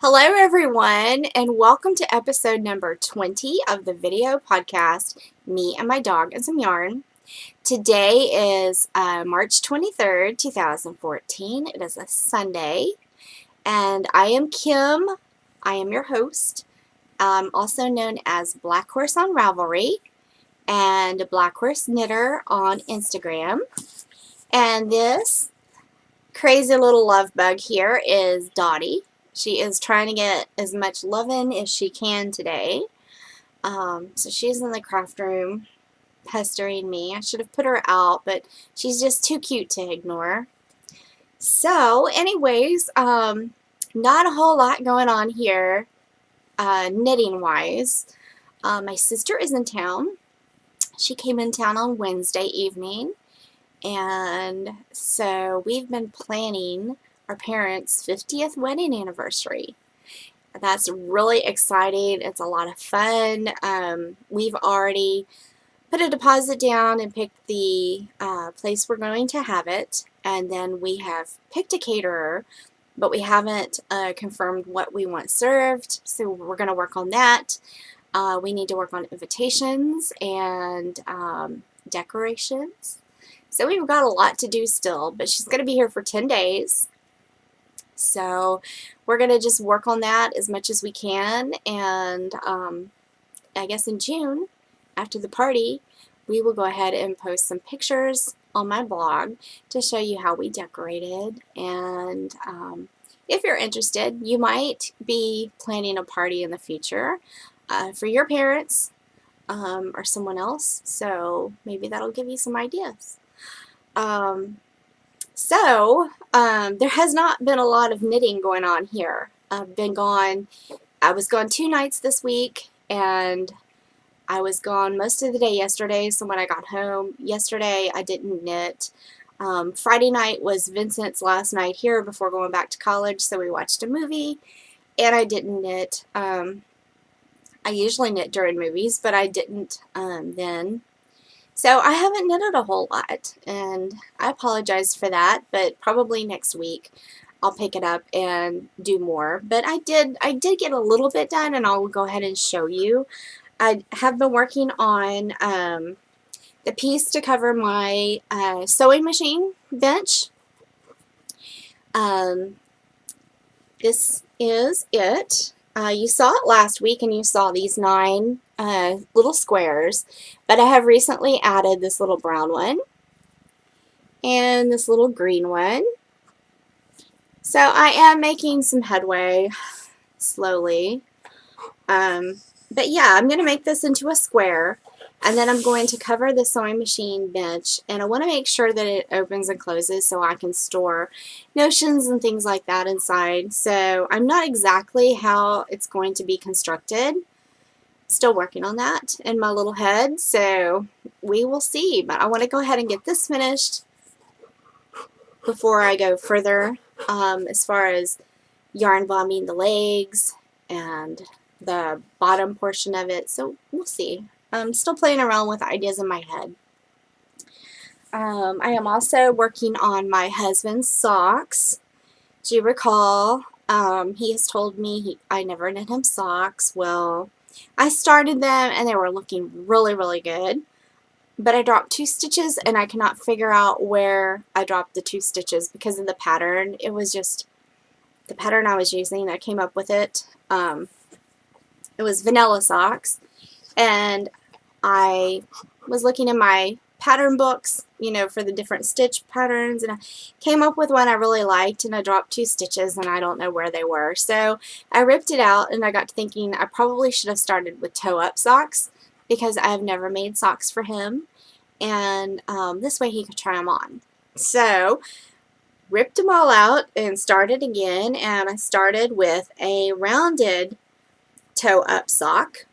Hello everyone, and welcome to episode number 20 of the video podcast, Me and My Dog and Some Yarn. Today is March 23rd, 2014. It is a Sunday, and I am Kim. I am your host, also known as Black Horse on Ravelry and Black Horse Knitter on Instagram. And this crazy little love bug here is Dottie. She is trying to get as much loving as she can today. So she's in the craft room pestering me. I should have put her out, but she's just too cute to ignore. So anyways, not a whole lot going on here knitting wise. My sister is in town. She came in town on Wednesday evening, and so we've been planning our parents' 50th wedding anniversary. That's really exciting. It's a lot of fun. We've already put a deposit down and picked the place we're going to have it, and then we have picked a caterer, but we haven't confirmed what we want served, so we're going to work on that. We need to work on invitations and decorations. So we've got a lot to do still, but she's going to be here for 10 days. So we're going to just work on that as much as we can, and I guess in June, after the party, we will go ahead and post some pictures on my blog to show you how we decorated. And if you're interested, you might be planning a party in the future for your parents or someone else, so maybe that'll give you some ideas. There has not been a lot of knitting going on here. I was gone 2 nights this week, and I was gone most of the day yesterday, so when I got home yesterday, I didn't knit. Friday night was Vincent's last night here before going back to college, so we watched a movie, and I didn't knit. I usually knit during movies, but I didn't then. So I haven't knitted a whole lot, and I apologize for that, but probably next week I'll pick it up and do more. But I did get a little bit done, and I'll go ahead and show you. I have been working on the piece to cover my sewing machine bench. This is it. You saw it last week, and you saw these 9 little squares, but I have recently added this little brown one and this little green one. So I am making some headway slowly. But yeah, I'm going to make this into a square, and then I'm going to cover the sewing machine bench, and I want to make sure that it opens and closes so I can store notions and things like that inside. So I'm not exactly how it's going to be constructed. Still working on that in my little head, so we will see. But I want to go ahead and get this finished before I go further as far as yarn bombing the legs and the bottom portion of it, so we'll see. I'm still playing around with ideas in my head. I am also working on my husband's socks. Do you recall, he has told me I never knit him socks. Well, I started them and they were looking really, really good, but I dropped 2 stitches, and I cannot figure out where I dropped the 2 stitches because of the pattern. It was just the pattern I was using. I came up with it. It was vanilla socks, and I was looking in my pattern books, you know, for the different stitch patterns, and I came up with one I really liked, and I dropped 2 stitches, and I don't know where they were. So I ripped it out, and I got to thinking I probably should have started with toe-up socks because I have never made socks for him, and this way he could try them on. So ripped them all out and started again, and I started with a rounded toe-up sock.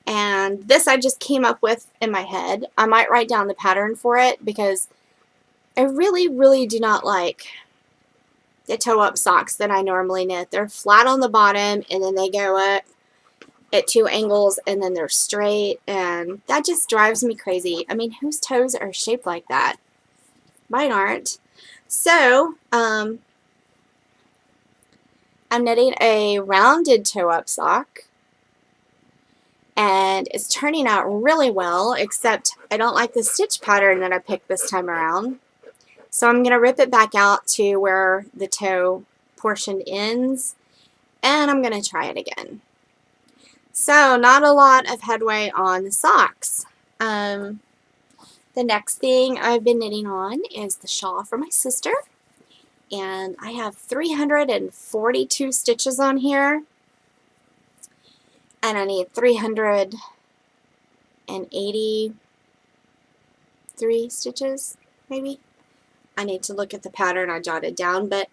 And this I just came up with in my head. I might write down the pattern for it because I really, really do not like the toe-up socks that I normally knit. They're flat on the bottom, and then they go up at 2 angles, and then they're straight, and that just drives me crazy. I mean, whose toes are shaped like that? Mine aren't. So, I'm knitting a rounded toe-up sock, and it's turning out really well, except I don't like the stitch pattern that I picked this time around. So I'm going to rip it back out to where the toe portion ends, and I'm going to try it again. So not a lot of headway on the socks. The next thing I've been knitting on is the shawl for my sister, and I have 342 stitches on here, and I need 383 stitches, maybe. I need to look at the pattern I jotted down, but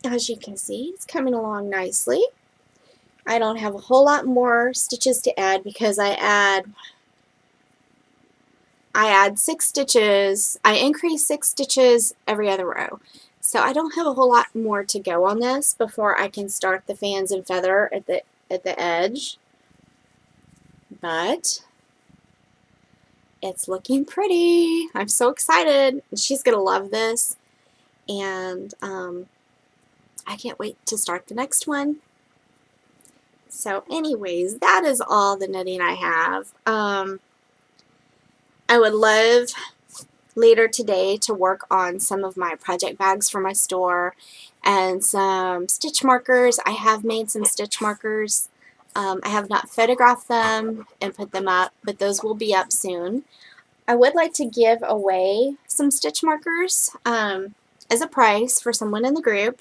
as you can see, it's coming along nicely. I don't have a whole lot more stitches to add because I add 6 stitches. I increase 6 stitches every other row. So I don't have a whole lot more to go on this before I can start the fans and feather at the edge. But it's looking pretty. I'm so excited. She's going to love this. And I can't wait to start the next one. So anyways, that is all the knitting I have. I would love later today to work on some of my project bags for my store and some stitch markers. I have made some stitch markers. I have not photographed them and put them up, but those will be up soon. I would like to give away some stitch markers as a prize for someone in the group.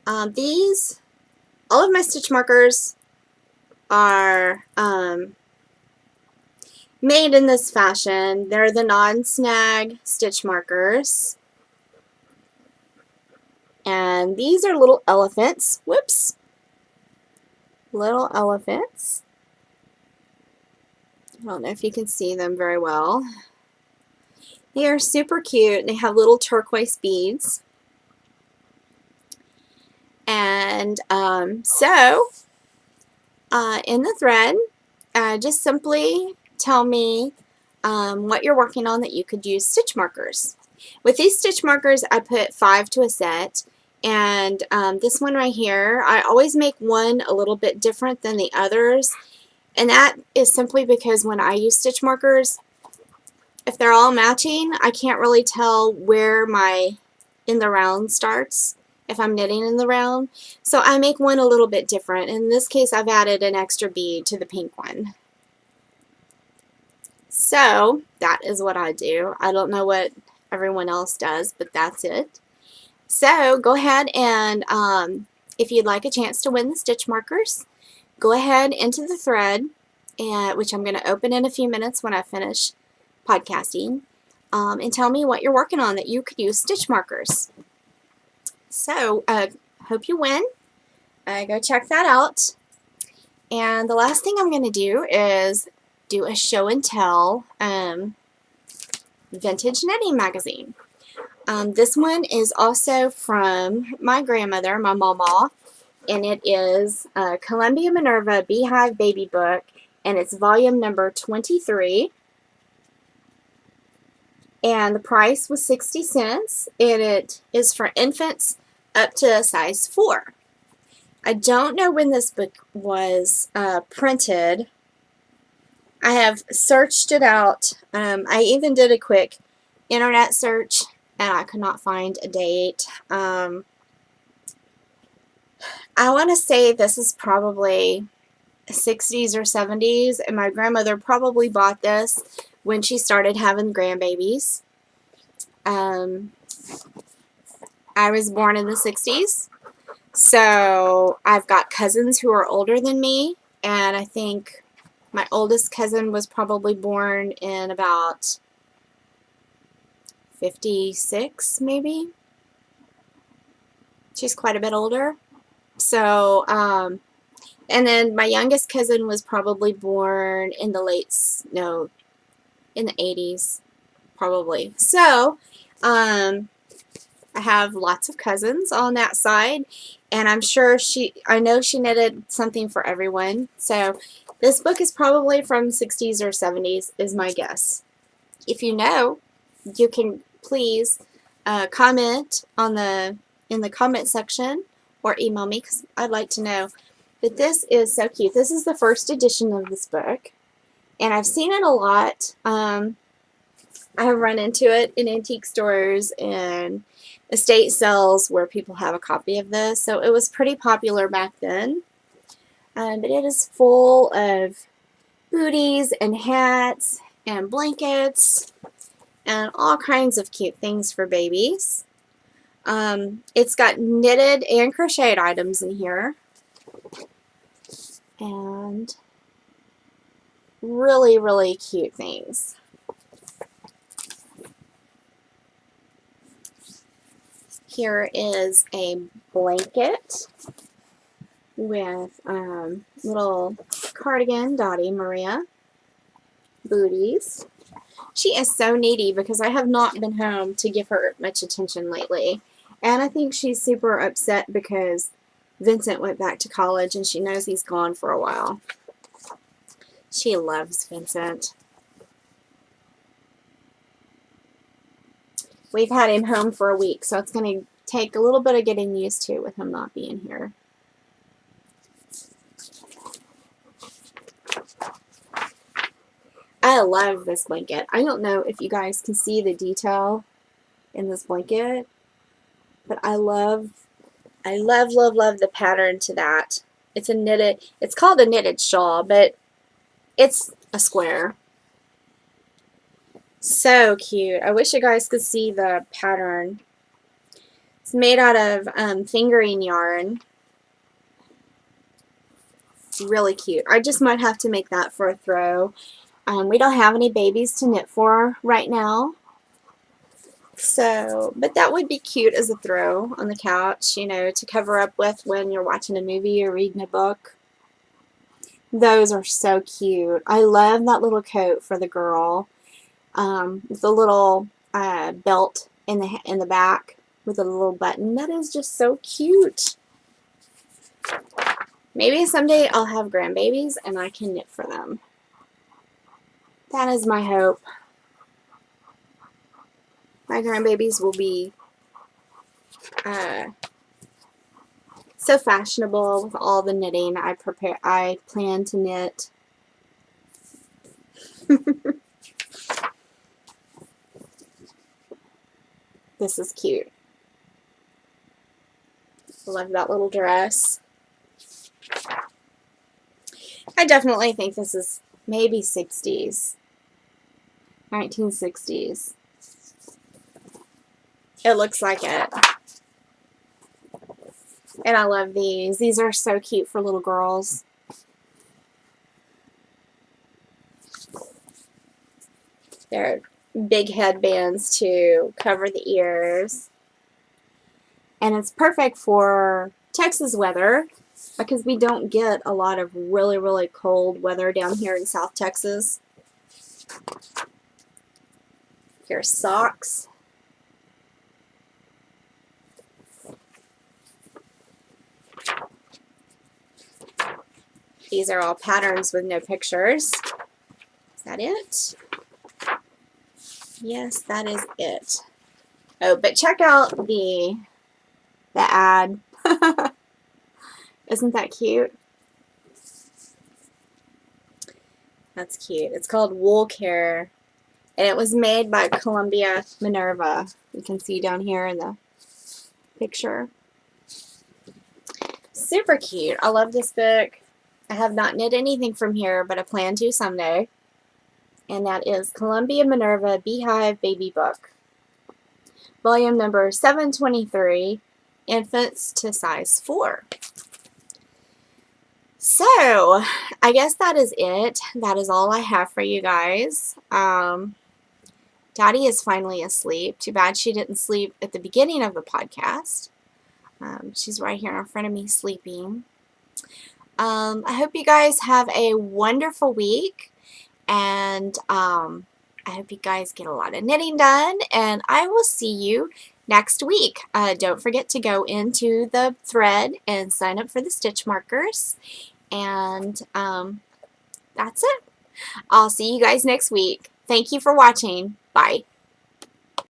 All of my stitch markers are made in this fashion. They're the non-snag stitch markers. And these are little elephants. Whoops. Little elephants. I don't know if you can see them very well. They are super cute. They have little turquoise beads. And in the thread, just simply tell me what you're working on that you could use stitch markers. With these stitch markers, I put 5 to a set, and this one right here, I always make one a little bit different than the others, and that is simply because when I use stitch markers, if they're all matching, I can't really tell where my in the round starts if I'm knitting in the round. So I make one a little bit different. In this case, I've added an extra bead to the pink one. So that is what I do. I don't know what everyone else does, but that's it. So go ahead and if you'd like a chance to win the stitch markers, go ahead into the thread, which I'm going to open in a few minutes when I finish podcasting, and tell me what you're working on that you could use stitch markers. So hope you win. Go check that out. And the last thing I'm going to do is do a show and tell vintage knitting magazine. This one is also from my grandmother, my mama, and it is Columbia Minerva Beehive Baby Book, and it's volume number 23. And the price was 60 cents, and it is for infants up to a size 4. I don't know when this book was printed. I have searched it out. I even did a quick internet search, and I could not find a date. I want to say this is probably 60s or 70s, and my grandmother probably bought this when she started having grandbabies. I was born in the 60s, so I've got cousins who are older than me, and I think my oldest cousin was probably born in about 56, maybe. She's quite a bit older. So, and then my youngest cousin was probably born in the in the 80s, probably. So, I have lots of cousins on that side, and I'm sure I know she knitted something for everyone. So, this book is probably from 60s or 70s, is my guess. If you know, you can please comment in the comment section or email me because I'd like to know. But this is so cute. This is the first edition of this book, and I've seen it a lot. I have run into it in antique stores and estate sales where people have a copy of this, so it was pretty popular back then. But it is full of booties and hats and blankets and all kinds of cute things for babies. It's got knitted and crocheted items in here, and really, really cute things. Here is a blanket with little cardigan, Dottie, Maria, booties. She is so needy because I have not been home to give her much attention lately. And I think she's super upset because Vincent went back to college and she knows he's gone for a while. She loves Vincent. We've had him home for a week, so it's going to take a little bit of getting used to with him not being here. I love this blanket. I don't know if you guys can see the detail in this blanket, but I love the pattern to that. It's a knitted, it's called a knitted shawl, but it's a square. So cute. I wish you guys could see the pattern. It's made out of fingering yarn. It's really cute. I just might have to make that for a throw. We don't have any babies to knit for right now. So, but that would be cute as a throw on the couch, you know, to cover up with when you're watching a movie or reading a book. Those are so cute. I love that little coat for the girl. With the little belt in the back with a little button. That is just so cute. Maybe someday I'll have grandbabies and I can knit for them. That is my hope. My grandbabies will be so fashionable with all the knitting I plan to knit. This is cute. I love that little dress. I definitely think this is maybe 60s. 1960s. It looks like it. And I love these. These are so cute for little girls. They're big headbands to cover the ears. And it's perfect for Texas weather because we don't get a lot of really, really cold weather down here in South Texas. Here's socks. These are all patterns with no pictures. Is that it? Yes, that is it. Oh, but check out the ad. Isn't that cute? That's cute. It's called Wool Care, and it was made by Columbia Minerva. You can see down here in the picture. Super cute. I love this book. I have not knit anything from here, but I plan to someday. And that is Columbia Minerva Beehive Baby Book. Volume number 723, Infants to Size 4. So, I guess that is it. That is all I have for you guys. Daddy is finally asleep. Too bad she didn't sleep at the beginning of the podcast. She's right here in front of me sleeping. I hope you guys have a wonderful week, and I hope you guys get a lot of knitting done, and I will see you next week. Don't forget to go into the thread and sign up for the stitch markers, and that's it. I'll see you guys next week. Thank you for watching. Bye.